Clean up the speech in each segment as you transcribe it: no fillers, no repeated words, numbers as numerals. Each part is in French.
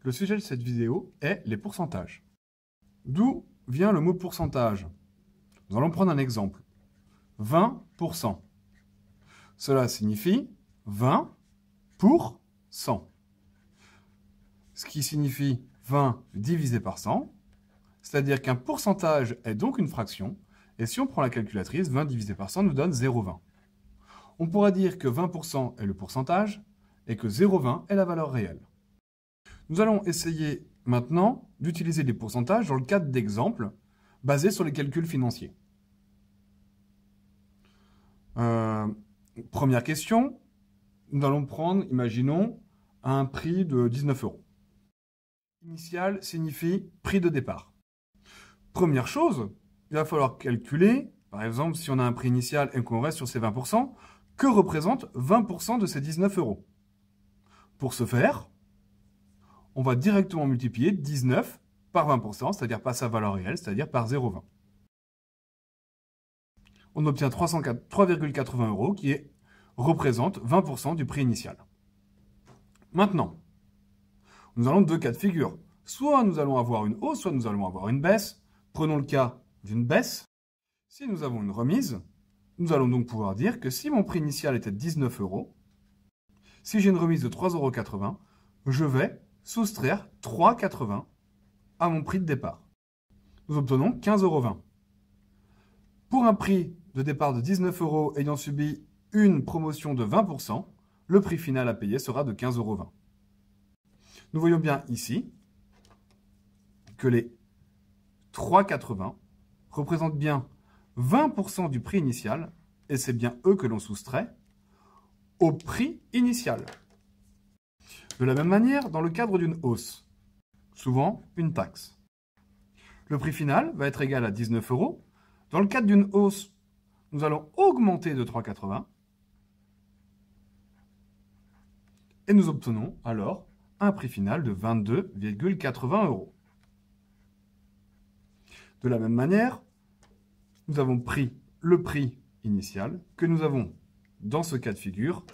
le sujet de cette vidéo est les pourcentages. D'où vient le mot pourcentage? Nous allons prendre un exemple. 20%. Cela signifie 20 pour 100. Ce qui signifie 20 divisé par 100, c'est-à-dire qu'un pourcentage est donc une fraction, et si on prend la calculatrice, 20 divisé par 100 nous donne 0,20. On pourra dire que 20% est le pourcentage, et que 0,20 est la valeur réelle. Nous allons essayer maintenant d'utiliser les pourcentages dans le cadre d'exemples basés sur les calculs financiers. Première question, nous allons prendre, imaginons, un prix de 19 €. Initial signifie prix de départ. Première chose, il va falloir calculer, par exemple, si on a un prix initial et qu'on reste sur ces 20%, que représente 20% de ces 19 €. Pour ce faire, on va directement multiplier 19 par 20%, c'est-à-dire pas sa valeur réelle, c'est-à-dire par 0,20. On obtient 3,80 € qui représente 20% du prix initial. Maintenant, nous allons deux cas de figure. Soit nous allons avoir une hausse, soit nous allons avoir une baisse. Prenons le cas d'une baisse. Si nous avons une remise, nous allons donc pouvoir dire que si mon prix initial était de 19 €, si j'ai une remise de 3,80 €, je vais soustraire 3,80 € à mon prix de départ. Nous obtenons 15,20 €. Pour un prix de départ de 19 € ayant subi une promotion de 20%, le prix final à payer sera de 15,20 €. Nous voyons bien ici que les 3,80 € représentent bien 20% du prix initial, et c'est bien eux que l'on soustrait au prix initial. De la même manière, dans le cadre d'une hausse, souvent une taxe, le prix final va être égal à 19 €. Dans le cadre d'une hausse, nous allons augmenter de 3,80 € et nous obtenons alors un prix final de 22,80 €. De la même manière, nous avons pris le prix initial que nous avons, dans ce cas de figure,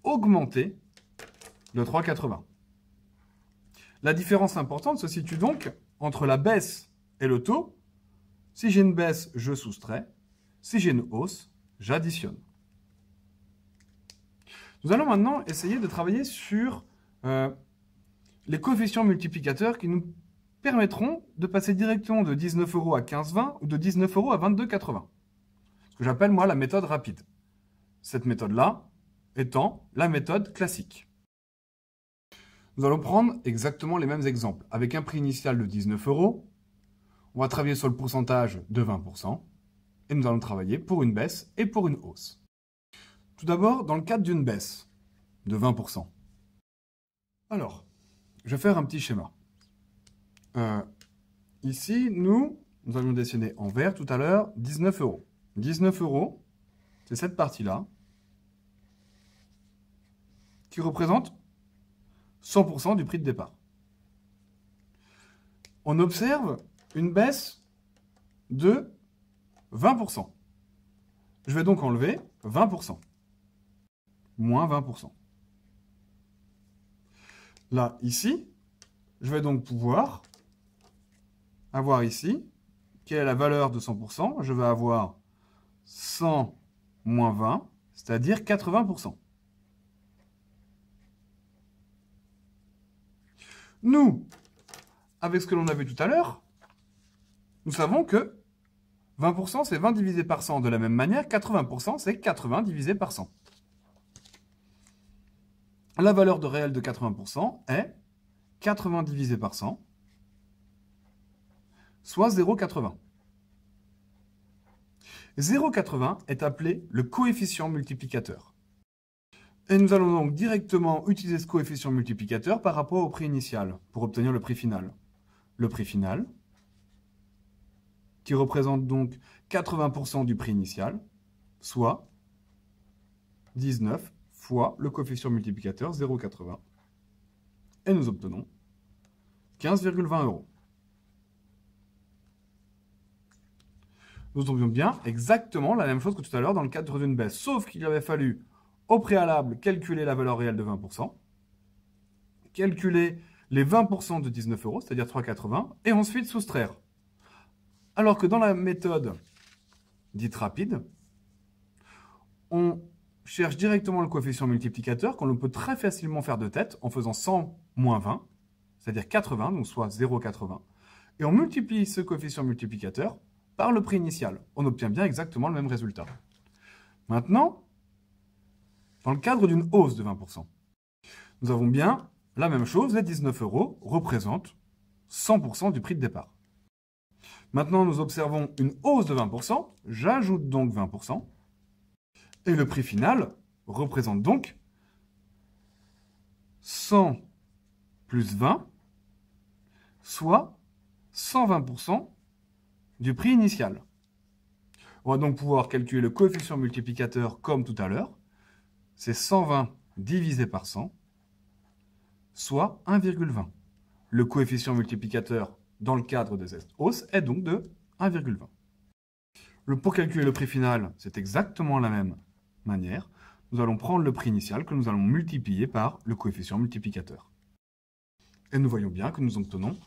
augmenté de 3,80 €. La différence importante se situe donc entre la baisse et le taux. Si j'ai une baisse, je soustrais. Si j'ai une hausse, j'additionne. Nous allons maintenant essayer de travailler sur les coefficients multiplicateurs qui nous permettront de passer directement de 19 € à 15,20 ou de 19 € à 22,80. Ce que j'appelle, moi, la méthode rapide. Cette méthode-là étant la méthode classique. Nous allons prendre exactement les mêmes exemples. Avec un prix initial de 19 €, on va travailler sur le pourcentage de 20%, et nous allons travailler pour une baisse et pour une hausse. Tout d'abord, dans le cadre d'une baisse de 20%. Alors, je vais faire un petit schéma. Ici, nous avions dessiné en vert tout à l'heure 19 €. 19 €, c'est cette partie-là, qui représente 100% du prix de départ. On observe une baisse de 20%. Je vais donc enlever 20%. Moins 20%. Là, ici, je vais donc pouvoir avoir ici, quelle est la valeur de 100%? Je vais avoir 100 moins 20, c'est-à-dire 80%. Nous, avec ce que l'on a vu tout à l'heure, nous savons que 20% c'est 20 divisé par 100. De la même manière, 80% c'est 80 divisé par 100. La valeur de réel de 80% est 80 divisé par 100, soit 0,80. 0,80 est appelé le coefficient multiplicateur. Et nous allons donc directement utiliser ce coefficient multiplicateur par rapport au prix initial pour obtenir le prix final. Le prix final, qui représente donc 80% du prix initial, soit 19 fois le coefficient multiplicateur 0,80. Et nous obtenons 15,20 €. Nous obtenions bien exactement la même chose que tout à l'heure dans le cadre d'une baisse, sauf qu'il avait fallu au préalable calculer la valeur réelle de 20%, calculer les 20% de 19 euros, c'est-à-dire 3,80, et ensuite soustraire. Alors que dans la méthode dite rapide, on cherche directement le coefficient multiplicateur qu'on peut très facilement faire de tête en faisant 100 moins 20, c'est-à-dire 80, donc soit 0,80. Et on multiplie ce coefficient multiplicateur par le prix initial. On obtient bien exactement le même résultat. Maintenant, dans le cadre d'une hausse de 20%, nous avons bien la même chose, les 19 euros représentent 100% du prix de départ. Maintenant, nous observons une hausse de 20%, j'ajoute donc 20%, et le prix final représente donc 100 plus 20, soit 120% du prix initial. On va donc pouvoir calculer le coefficient multiplicateur comme tout à l'heure. C'est 120 divisé par 100, soit 1,20. Le coefficient multiplicateur dans le cadre de cette hausse est donc de 1,20. Pour calculer le prix final, c'est exactement la même manière. Nous allons prendre le prix initial que nous allons multiplier par le coefficient multiplicateur. Et nous voyons bien que nous obtenons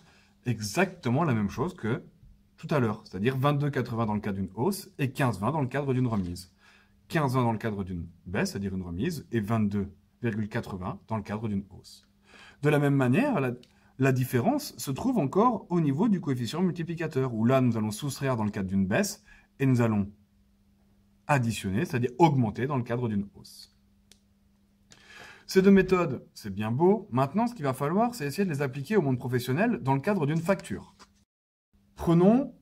exactement la même chose que tout à l'heure, c'est-à-dire 22,80 dans le cadre d'une hausse et 15,20 dans le cadre d'une remise. 15,20 dans le cadre d'une baisse, c'est-à-dire une remise, et 22,80 dans le cadre d'une hausse. De la même manière, la différence se trouve encore au niveau du coefficient multiplicateur, où là, nous allons soustraire dans le cadre d'une baisse, et nous allons additionner, c'est-à-dire augmenter dans le cadre d'une hausse. Ces deux méthodes, c'est bien beau. Maintenant, ce qu'il va falloir, c'est essayer de les appliquer au monde professionnel dans le cadre d'une facture. Prenons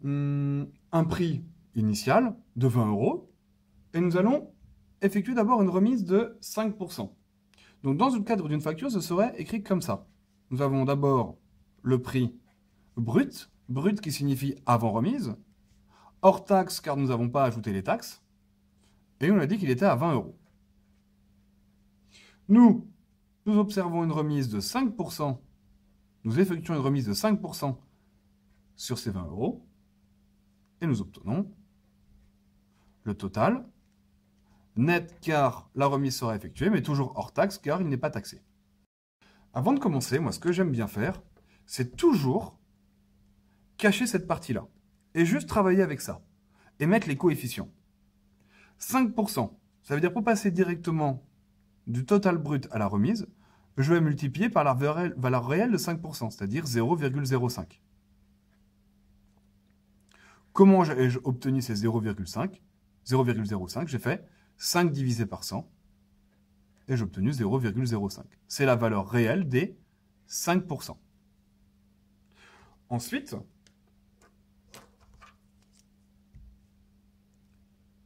un prix initial de 20 euros, et nous allons effectuer d'abord une remise de 5%. Donc, dans le cadre d'une facture, ce serait écrit comme ça. Nous avons d'abord le prix brut, brut qui signifie avant remise, hors taxe car nous n'avons pas ajouté les taxes, et on a dit qu'il était à 20 euros. Nous observons une remise de 5%, nous effectuons une remise de 5% sur ces 20 euros, et nous obtenons le total net car la remise sera effectuée, mais toujours hors taxe car il n'est pas taxé. Avant de commencer, moi ce que j'aime bien faire, c'est toujours cacher cette partie-là, et juste travailler avec ça, et mettre les coefficients. 5%, ça veut dire pour passer directement du total brut à la remise, je vais multiplier par la valeur réelle de 5%, c'est-à-dire 0,05. Comment ai-je obtenu ces 0,05? J'ai fait 5 divisé par 100, et j'ai obtenu 0,05. C'est la valeur réelle des 5%. Ensuite,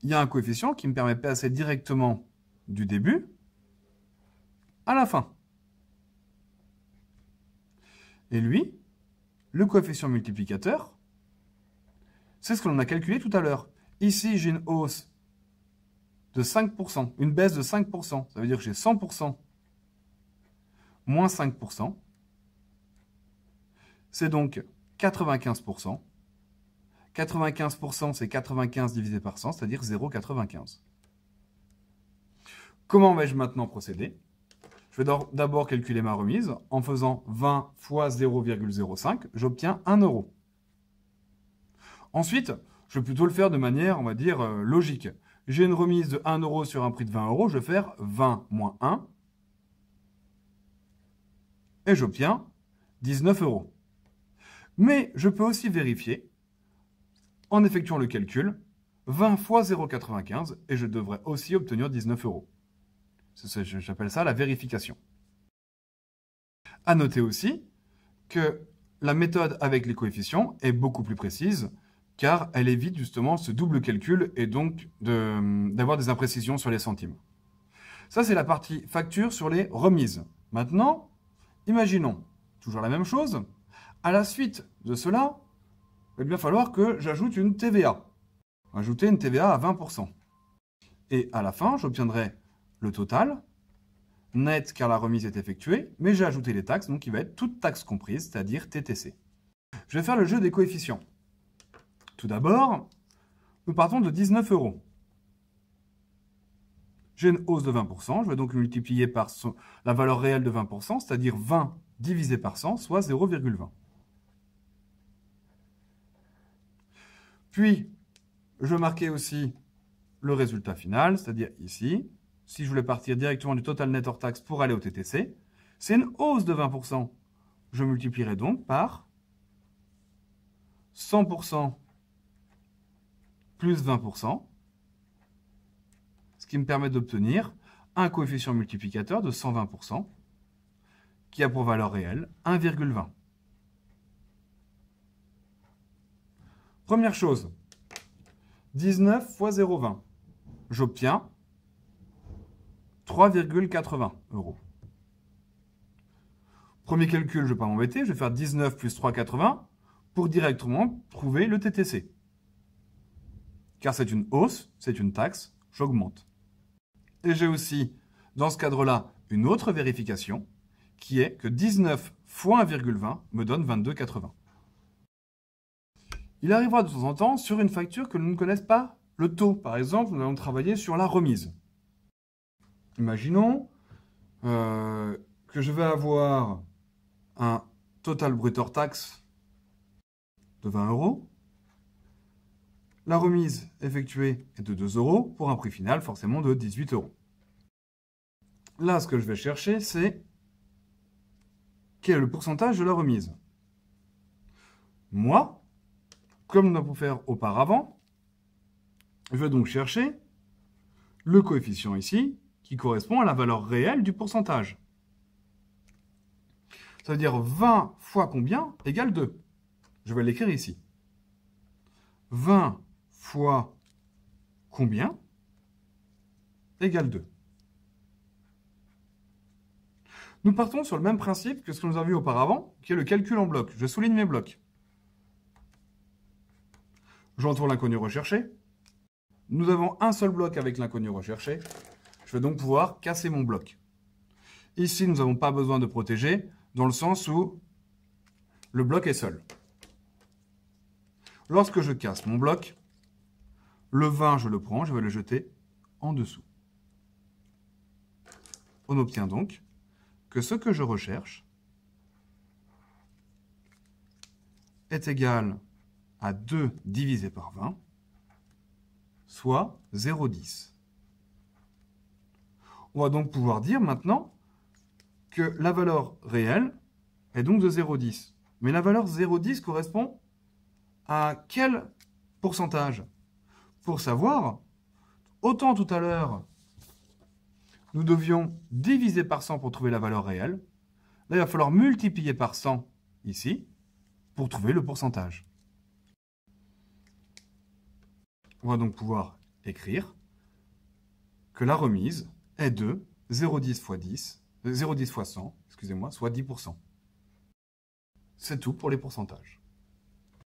il y a un coefficient qui me permet de passer directement du début à la fin. Et lui, le coefficient multiplicateur, c'est ce que l'on a calculé tout à l'heure. Ici, j'ai une hausse de 5%, une baisse de 5%. Ça veut dire que j'ai 100% moins 5%. C'est donc 95%. 95%, c'est 95 divisé par 100, c'est-à-dire 0,95. Comment vais-je maintenant procéder? Je vais d'abord calculer ma remise. En faisant 20 fois 0,05, j'obtiens 1 euro. Ensuite, je vais plutôt le faire de manière, on va dire, logique. J'ai une remise de 1 euro sur un prix de 20 euros, je vais faire 20 moins 1, et j'obtiens 19 euros. Mais je peux aussi vérifier, en effectuant le calcul, 20 fois 0,95, et je devrais aussi obtenir 19 euros. J'appelle ça la vérification. À noter aussi que la méthode avec les coefficients est beaucoup plus précise, car elle évite justement ce double calcul et donc d'avoir des imprécisions sur les centimes. Ça, c'est la partie facture sur les remises. Maintenant, imaginons, toujours la même chose, à la suite de cela, il va falloir que j'ajoute une TVA. Ajouter une TVA à 20%. Et à la fin, j'obtiendrai le total, net car la remise est effectuée, mais j'ai ajouté les taxes, donc il va être toutes taxes comprises, c'est-à-dire TTC. Je vais faire le jeu des coefficients. Tout d'abord, nous partons de 19 euros. J'ai une hausse de 20%, je vais donc multiplier par la valeur réelle de 20%, c'est-à-dire 20 divisé par 100, soit 0,20. Puis, je marquais aussi le résultat final, c'est-à-dire ici, si je voulais partir directement du total net hors taxe pour aller au TTC, c'est une hausse de 20%. Je multiplierai donc par 100% plus 20%, ce qui me permet d'obtenir un coefficient multiplicateur de 120%, qui a pour valeur réelle 1,20. Première chose, 19 fois 0,20. J'obtiens 3,80 €. Premier calcul, je ne vais pas m'embêter, je vais faire 19 plus 3,80 pour directement trouver le TTC. Car c'est une hausse, c'est une taxe, j'augmente. Et j'ai aussi, dans ce cadre-là, une autre vérification, qui est que 19 fois 1,20 me donne 22,80. Il arrivera de temps en temps sur une facture que nous ne connaissons pas le taux. Par exemple, nous allons travailler sur la remise. Imaginons que je vais avoir un total brut hors taxe de 20 €. La remise effectuée est de 2 € pour un prix final forcément de 18 €. Là, ce que je vais chercher, c'est quel est le pourcentage de la remise. Moi, comme nous avons pu faire auparavant, je vais donc chercher le coefficient ici qui correspond à la valeur réelle du pourcentage. Ça veut dire 20 fois combien égale 2. Je vais l'écrire ici. 20 fois combien égale 2. Nous partons sur le même principe que ce que nous avons vu auparavant, qui est le calcul en bloc. Je souligne mes blocs. J'entoure l'inconnu recherché. Nous avons un seul bloc avec l'inconnu recherché. Je vais donc pouvoir casser mon bloc. Ici, nous n'avons pas besoin de protéger, dans le sens où le bloc est seul. Lorsque je casse mon bloc, le 20, je le prends, je vais le jeter en dessous. On obtient donc que ce que je recherche est égal à 2 divisé par 20, soit 0,10. On va donc pouvoir dire maintenant que la valeur réelle est donc de 0,10. Mais la valeur 0,10 correspond à quel pourcentage? Pour savoir, autant tout à l'heure, nous devions diviser par 100 pour trouver la valeur réelle. Là, il va falloir multiplier par 100 ici pour trouver le pourcentage. On va donc pouvoir écrire que la remise est de 0,10 fois 10, 0,10 fois 100, excusez-moi, soit 10%. C'est tout pour les pourcentages.